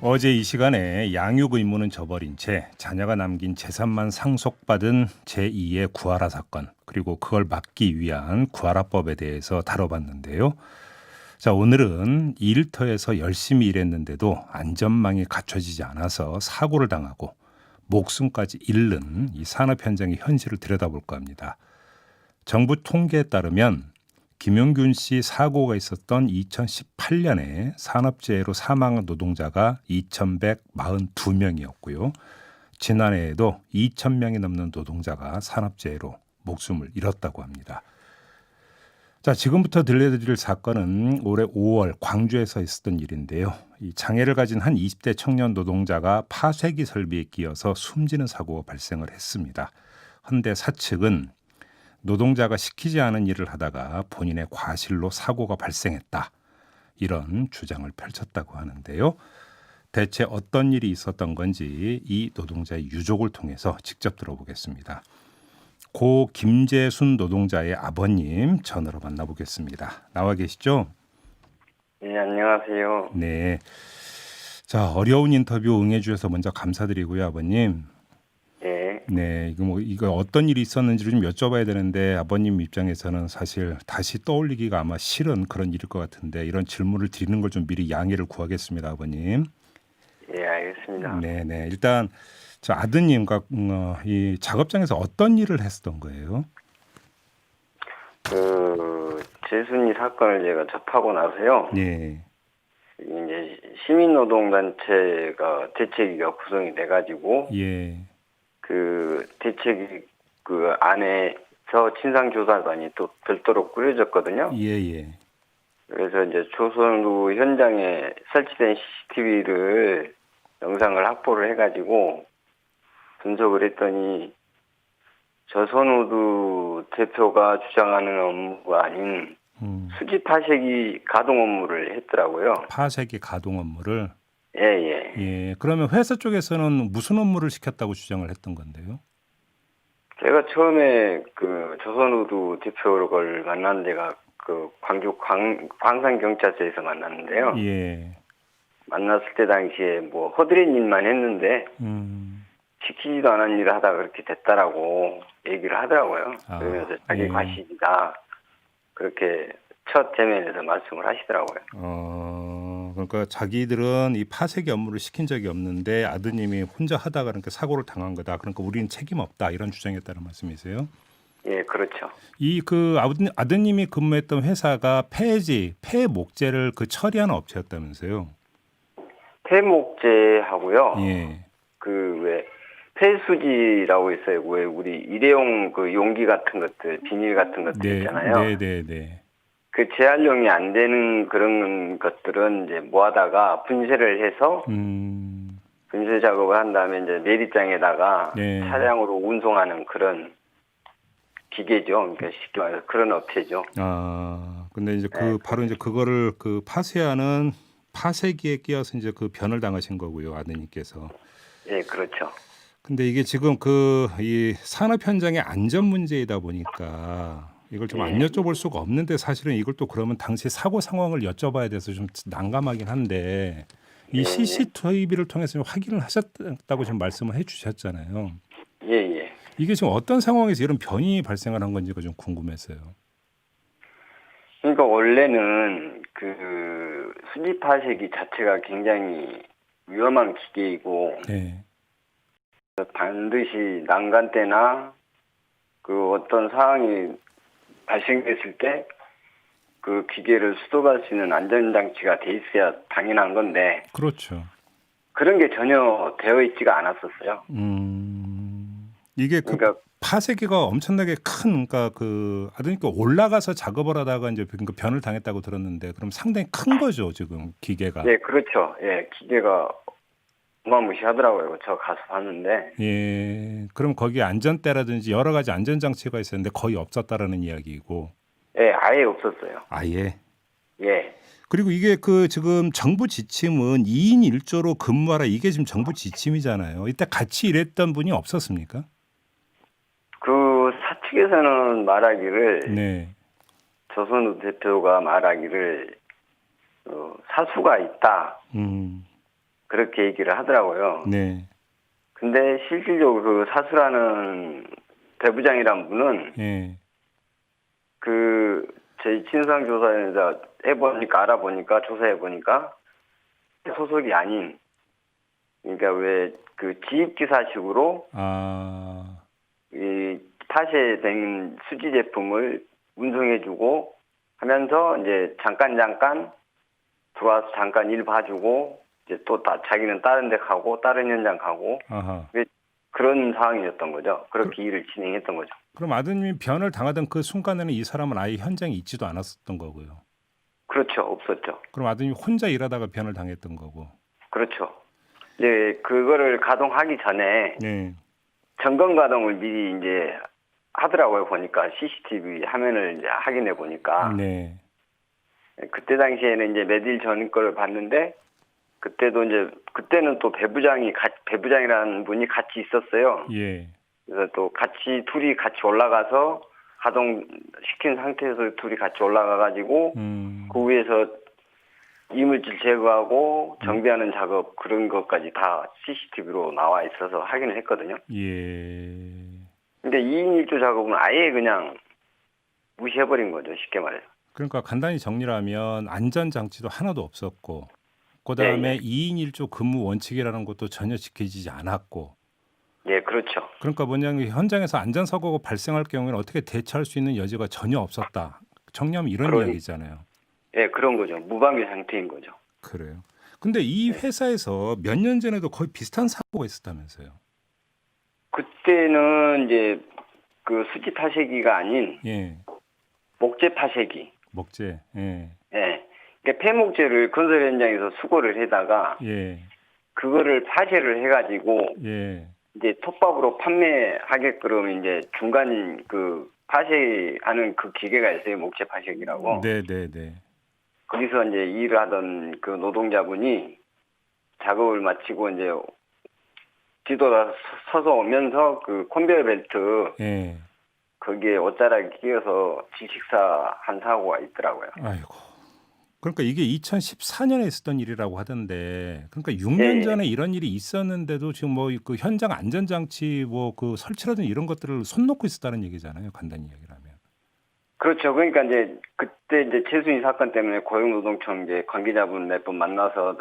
어제 이 시간에 양육 의무는 저버린 채 자녀가 남긴 재산만 상속받은 제2의 구하라 사건, 그리고 그걸 막기 위한 구하라법에 대해서 다뤄봤는데요. 자, 오늘은 일터에서 열심히 일했는데도 안전망이 갖춰지지 않아서 사고를 당하고 목숨까지 잃는 이 산업 현장의 현실을 들여다볼까 합니다. 정부 통계에 따르면 김용균 씨 사고가 있었던 2018년에 산업재해로 사망한 노동자가 2,142명이었고요. 지난해에도 2,000명이 넘는 노동자가 산업재해로 목숨을 잃었다고 합니다. 자, 지금부터 들려드릴 사건은 올해 5월 광주에서 있었던 일인데요. 이 장애를 가진 한 20대 청년 노동자가 파쇄기 설비에 끼어서 숨지는 사고가 발생을 했습니다. 현대 사측은 노동자가 시키지 않은 일을 하다가 본인의 과실로 사고가 발생했다, 이런 주장을 펼쳤다고 하는데요. 대체 어떤 일이 있었던 건지 이 노동자의 유족을 통해서 직접 들어보겠습니다. 고 김재순 노동자의 아버님 전화로 만나보겠습니다. 나와 계시죠? 네, 안녕하세요. 네. 자, 어려운 인터뷰 응해주셔서 먼저 감사드리고요, 아버님. 네, 네, 이거 어떤 일이 있었는지를 좀 여쭤봐야 되는데 아버님 입장에서는 사실 다시 떠올리기가 아마 싫은 그런 일일 것 같은데 이런 질문을 드리는 걸 좀 미리 양해를 구하겠습니다, 아버님. 예, 알겠습니다. 네. 일단 저 아드님과 이 작업장에서 어떤 일을 했었던 거예요? 재순이 사건을 제가 접하고 나서요. 네, 이제 시민노동단체가 대책위가 구성이 돼가지고, 예, 그 대책위 그 안에서 진상조사관이 또 별도로 꾸려졌거든요. 예. 그래서 이제 조선우 현장에 설치된 CCTV를 영상을 확보를 해가지고 분석을 했더니 조선우드 대표가 주장하는 업무가 아닌 수지 파쇄기 가동 업무를 했더라고요. 파쇄기 가동 업무를. 예. 예, 그러면 회사 쪽에서는 무슨 업무를 시켰다고 주장을 했던 건데요? 제가 처음에 그 조선우드 대표를 만난 데가 그 광주 광산경찰서에서 만났는데요. 예, 만났을 때 당시에 뭐 허드렛 일만 했는데 시키지도 않은 일을 하다가 그렇게 됐다라고 얘기를 하더라고요. 그러면서 자기 예. 과실이다, 그렇게 첫 대면에서 말씀을 하시더라고요. 그러니까 자기들은 이 파쇄기 업무를 시킨 적이 없는데 아드님이 혼자 하다가 그러니까 사고를 당한 거다. 그러니까 우리는 책임 없다, 이런 주장이었다는 말씀이세요? 예, 그렇죠. 이 그 아드님이 근무했던 회사가 폐 목재를 그 처리하는 업체였다면서요? 폐목재하고요. 예. 그 왜 폐수지라고 있어요. 왜 우리 일회용 그 용기 같은 것들, 비닐 같은 것들 있잖아요. 네. 그 재활용이 안 되는 그런 것들은 이제 모아다가 분쇄를 해서 분쇄 작업을 한 다음에 이제 내리장에다가 네. 차량으로 운송하는 그런 기계죠. 그러니까 쉽게 말해서 그런 업체죠. 근데 이제 네, 바로 이제 그거를 그 파쇄하는 파쇄기에 끼어서 이제 그 변을 당하신 거고요, 아드님께서. 예, 그렇죠. 근데 이게 지금 이 산업 현장의 안전 문제이다 보니까 이걸 좀 안 여쭤볼 수가 없는데, 사실은 이걸 또 그러면 당시 사고 상황을 여쭤봐야 돼서 좀 난감하긴 한데, 이 CCTV를 통해서 좀 확인을 하셨다고 지금 말씀을 해주셨잖아요. 예. 이게 지금 어떤 상황에서 이런 변이 발생을 한 건지가 좀 궁금해서요. 그러니까 원래는 그 수지 파쇄기 자체가 굉장히 위험한 기계이고, 네. 반드시 난간 때나 그 어떤 상황이 발생됐을 때 그 기계를 수독할 수 있는 안전장치가 돼 있어야 당연한 건데, 그렇죠. 그런 게 전혀 되어 있지가 않았었어요. 이게 그러니까 파쇄기가 엄청나게 큰, 그러니까 그 아드님께 올라가서 작업을 하다가 이제 그 변을 당했다고 들었는데, 그럼 상당히 큰 거죠, 지금 기계가. 예, 그렇죠. 예, 기계가 어마무시하더라고요. 저 가서 봤는데. 예, 그럼 거기에 안전대라든지 여러 가지 안전장치가 있었는데 거의 없었다라는 이야기이고. 예, 아예 없었어요. 아예. 예. 그리고 이게 지금 정부 지침은 2인 1조로 근무하라, 이게 지금 정부 지침이잖아요. 이때 같이 일했던 분이 없었습니까? 그 사측에서는 말하기를, 네. 조선우 대표가 말하기를 사수가 있다. 그렇게 얘기를 하더라고요. 네. 근데 실질적으로 그 사수라는 배부장이란 분은 예. 그 저희 진상조사에서 해보니까 알아보니까 조사해보니까 소속이 아닌, 그러니까 왜 그 지입기사식으로 아. 이 파쇄된 수지 제품을 운송해주고 하면서 이제 잠깐 들어와서 잠깐 일 봐주고 이제 또 자기는 다른 데 가고 다른 현장 가고 아하. 그런 상황이었던 거죠. 그렇게 일을 진행했던 거죠. 그럼 아드님이 변을 당하던 그 순간에는 이 사람은 아예 현장에 있지도 않았었던 거고요. 그렇죠. 없었죠. 그럼 아드님이 혼자 일하다가 변을 당했던 거고. 그렇죠. 이제 그거를 가동하기 전에 네. 점검 가동을 미리 이제 하더라고요. 보니까 CCTV 화면을 이제 확인해 보니까 네. 그때 당시에는 이제 몇 일 전 거를 봤는데 그때도 이제 그때는 또 배부장이라는 분이 같이 있었어요. 예. 그래서 또 둘이 같이 올라가서 가동시킨 상태에서 둘이 같이 올라가 가지고 그 위에서 이물질 제거하고 정비하는 작업 그런 것까지 다 CCTV로 나와 있어서 확인을 했거든요. 예. 근데 2인 1조 작업은 아예 그냥 무시해버린 거죠. 쉽게 말해서. 그러니까 간단히 정리를 하면 안전 장치도 하나도 없었고, 그다음에 예. 2인 1조 근무 원칙이라는 것도 전혀 지켜지지 않았고, 예, 그렇죠. 그러니까 뭐냐면 현장에서 안전 사고가 발생할 경우에는 어떻게 대처할 수 있는 여지가 전혀 없었다. 정리하면 이런 이야기잖아요. 예, 그런 거죠. 무방비 상태인 거죠. 그래요. 근데 이 회사에서 몇 년 전에도 거의 비슷한 사고가 있었다면서요. 그때는 이제 그 수지 파쇄기가 아닌 예. 목재 파쇄기. 목재. 예. 예. 그러니까 폐목재를 건설 현장에서 수거를 해다가 예. 그거를 파쇄를 해가지고 예. 이제 톱밥으로 판매하게끔 이제 중간 그 파쇄하는 그 기계가 있어요. 목재 파쇄기라고. 네, 네, 네. 거기서 이제 일을 하던 그 노동자분이 작업을 마치고 이제 뒤돌아 서서 오면서 그 컨베이어 벨트 예. 거기에 옷자락이 끼어서 질식사한 사고가 있더라고요. 아이고. 그러니까 이게 2014년에 있었던 일이라고 하던데, 그러니까 6년 예. 전에 이런 일이 있었는데도 지금 뭐 그 현장 안전장치 뭐 그 설치라든 이런 것들을 손 놓고 있었다는 얘기잖아요. 간단히 이야기를 하면. 그렇죠. 그러니까 이제 그때 이제 최순위 사건 때문에 고용노동청 이제 관계자분 몇 분 만나서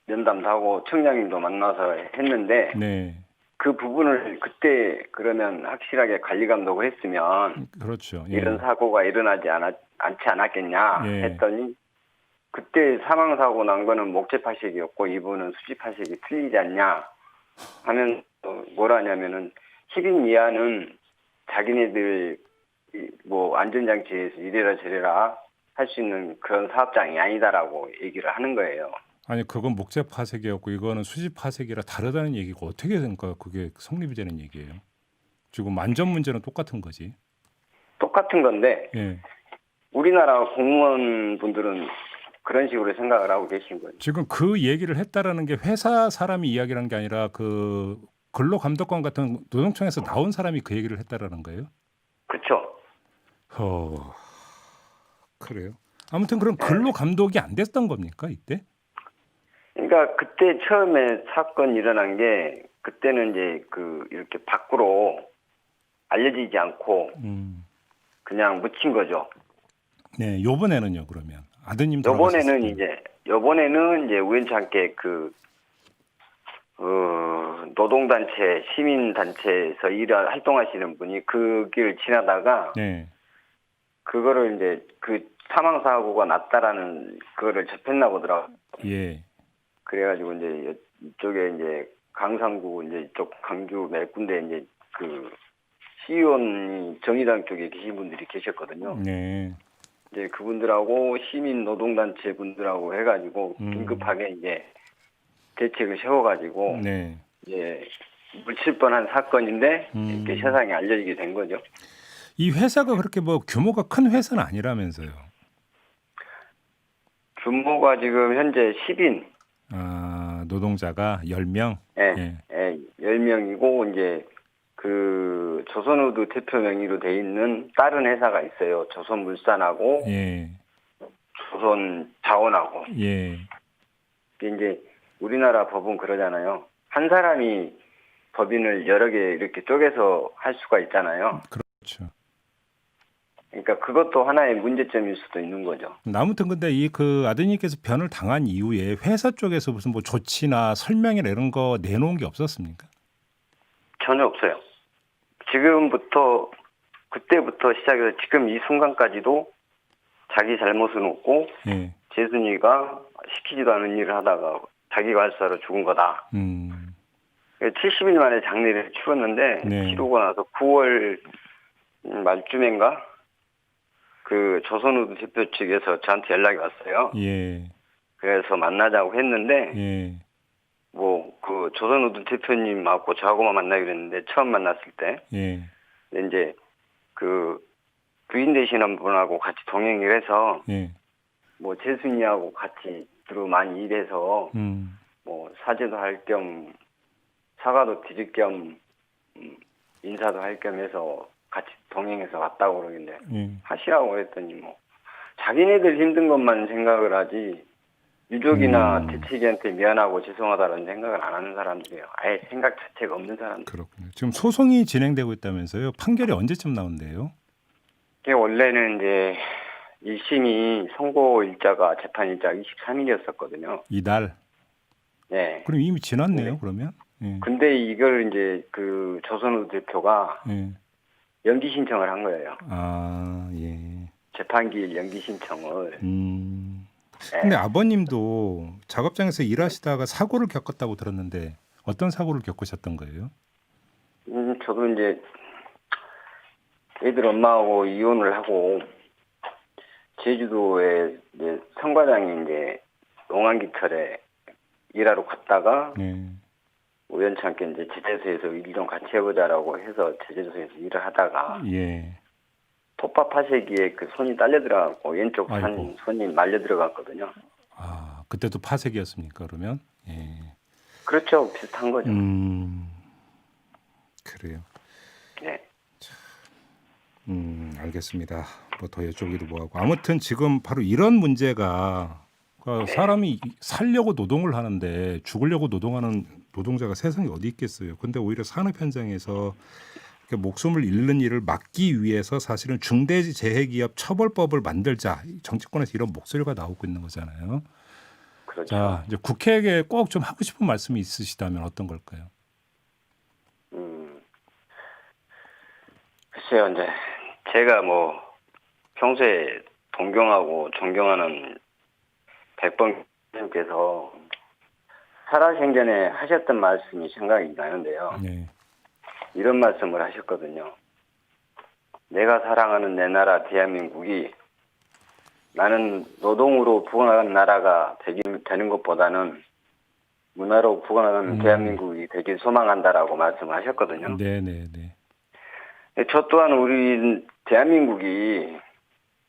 면담도 하고 청장님도 만나서 했는데 네. 그 부분을 그때 그러면 확실하게 관리 감독을 했으면 그렇죠. 예. 이런 사고가 일어나지 않지 않았겠냐 예. 했더니 그때 사망 사고 난 거는 목재 파쇄기였고 이분은 수지 파쇄기 틀리지 않냐 하면 뭐라냐면은 10인 이하는 자기네들 뭐 안전장치에서 이래라 저래라 할 수 있는 그런 사업장이 아니다라고 얘기를 하는 거예요. 아니 그건 목재 파쇄기였고 이거는 수지 파쇄기라 다르다는 얘기가 어떻게 된가? 그게 성립이 되는 얘기예요. 지금 안전 문제는 똑같은 거지. 똑같은 건데 예. 우리나라 공무원분들은 그런 식으로 생각을 하고 계신 거죠. 지금 그 얘기를 했다라는 게 회사 사람이 이야기를 한 게 아니라 그 근로감독관 같은 노동청에서 나온 사람이 그 얘기를 했다라는 거예요? 그렇죠. 그래요. 아무튼 그럼 근로감독이 안 됐던 겁니까 이때? 그러니까 그때 처음에 사건 일어난 게 그때는 이제 그 이렇게 밖으로 알려지지 않고 그냥 묻힌 거죠. 네, 요번에는요 그러면 아드님 요번에는 이제 우연찮게 노동단체, 시민단체에서 활동하시는 분이 그 길을 지나다가 네. 그거를 이제 그 사망사고가 났다라는 그거를 접했나 보더라고요. 예. 그래가지고 이제 이쪽에 이제 강상구 이제 이쪽 강주 몇 군데 이제 그 시의원이 정의당 쪽에 계신 분들이 계셨거든요. 네. 이제 그분들하고 시민 노동단체 분들하고 해가지고 긴급하게 이제 대책을 세워가지고 네. 이제 묻힐 뻔한 사건인데 이렇게 세상에 알려지게 된 거죠. 이 회사가 그렇게 뭐 규모가 큰 회사는 아니라면서요. 규모가 지금 현재 10인. 아, 노동자가 10명? 예, 10명이고 이제 그 조선우드 대표 명의로 돼 있는 다른 회사가 있어요. 조선물산하고 예. 조선자원하고. 예. 이제 우리나라 법은 그러잖아요. 한 사람이 법인을 여러 개 이렇게 쪼개서 할 수가 있잖아요. 그렇죠. 그러니까 그것도 하나의 문제점일 수도 있는 거죠. 아무튼 근데 이 그 아드님께서 변을 당한 이후에 회사 쪽에서 무슨 뭐 조치나 설명이나 이런 거 내놓은 게 없었습니까? 전혀 없어요. 지금부터 그때부터 시작해서 지금 이 순간까지도 자기 잘못은 없고 예. 재순이가 시키지도 않은 일을 하다가 자기가 할 줄 알아 죽은 거다. 70일 만에 장례를 치렀는데 네. 치르고 나서 9월 말쯤인가 그 조선우드 대표 측에서 저한테 연락이 왔어요. 예. 그래서 만나자고 했는데 예. 뭐 그 조선우드 대표님하고 저하고만 만나기로 했는데 처음 만났을 때 예. 근데 이제 그 부인 되시는 분하고 같이 동행을 해서 예. 뭐 재순이하고 같이 주로 많이 일해서 뭐 사죄도 할 겸 사과도 드릴 겸 인사도 할 겸 해서 같이 동행해서 왔다고 그러는데 예. 하시라고 그랬더니 뭐 자기네들 힘든 것만 생각을 하지 유족이나 대책위한테 미안하고 죄송하다는 생각을 안 하는 사람들이에요. 아예 생각 자체가 없는 사람들. 그렇군요. 지금 소송이 진행되고 있다면서요. 판결이 언제쯤 나온대요? 이게 원래는 이제 1심이 선고 일자가 재판 일자가 23일이었었거든요. 이달. 네. 그럼 이미 지났네요. 네. 그러면. 예. 근데 이걸 이제 그 조선우 대표가 예. 연기 신청을 한 거예요. 아, 예. 재판기일 연기 신청을. 근데 네. 아버님도 작업장에서 일하시다가 사고를 겪었다고 들었는데 어떤 사고를 겪으셨던 거예요? 저도 이제 애들 엄마하고 이혼을 하고 제주도에 이제 성과장이 이제 농안기철에 일하러 갔다가 네. 우연찮게 이제 제주도에서 일 좀 같이 해보자라고 해서 제주도에서 일을 하다가 예. 톱밥 파쇄기에 그 손이 딸려 들어가고 왼쪽 아이고. 손이 말려 들어갔거든요. 아, 그때도 파색이었습니까? 그러면? 예. 그렇죠. 비슷한 거죠. 그래요. 네. 알겠습니다. 뭐 더 여쭤보기도 뭐하고 아무튼 지금 바로 이런 문제가 그러니까 사람이 살려고 노동을 하는데 죽으려고 노동하는 노동자가 세상에 어디 있겠어요. 근데 오히려 산업 현장에서 이렇게 목숨을 잃는 일을 막기 위해서 사실은 중대재해기업 처벌법을 만들자 정치권에서 이런 목소리가 나오고 있는 거잖아요. 그렇죠. 자, 이제 국회에게 꼭 좀 하고 싶은 말씀이 있으시다면 어떤 걸까요? 글쎄요, 이제 제가 뭐 평소에 동경하고 존경하는 백범님께서 살아생전에 하셨던 말씀이 생각이 나는데요. 네. 이런 말씀을 하셨거든요. 내가 사랑하는 내 나라 대한민국이 나는 노동으로 부강한 나라가 되는 것보다는 문화로 부강한 대한민국이 되길 소망한다라고 말씀하셨거든요. 네. 저 또한 우리 대한민국이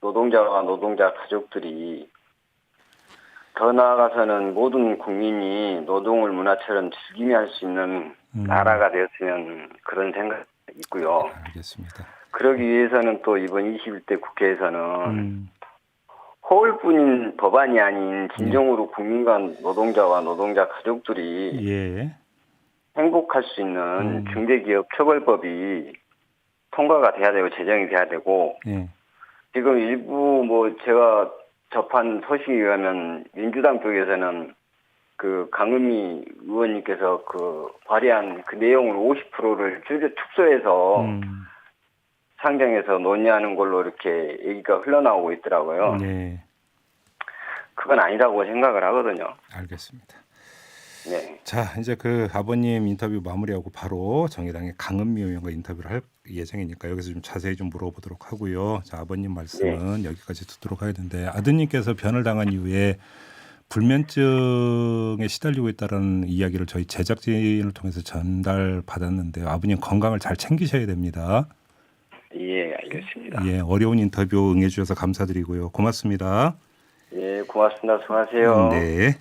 노동자와 노동자 가족들이 더 나아가서는 모든 국민이 노동을 문화처럼 즐기며 할 수 있는 나라가 되었으면 그런 생각이 있고요. 알겠습니다. 그러기 위해서는 또 이번 21대 국회에서는 허울뿐인 법안이 아닌 진정으로 국민과 노동자와 노동자 가족들이 예. 행복할 수 있는 중대기업 처벌법이 통과가 돼야 되고 제정이 돼야 되고 예. 지금 일부 뭐 제가 접한 소식에 의하면 민주당 쪽에서는 그 강은미 의원님께서 그 발의한 그 내용을 50%를 축소해서 상정해서 논의하는 걸로 이렇게 얘기가 흘러나오고 있더라고요. 네. 그건 아니라고 생각을 하거든요. 알겠습니다. 네. 자, 이제 그 아버님 인터뷰 마무리하고 바로 정의당의 강은미 의원과 인터뷰를 할 예정이니까 여기서 좀 자세히 좀 물어보도록 하고요. 자, 아버님 말씀은 여기까지 듣도록 해야 되는데 아드님께서 변을 당한 이후에 불면증에 시달리고 있다는 이야기를 저희 제작진을 통해서 전달받았는데요. 아버님 건강을 잘 챙기셔야 됩니다. 예, 알겠습니다. 예, 어려운 인터뷰 응해주셔서 감사드리고요. 고맙습니다. 예, 고맙습니다. 수고하세요. 네.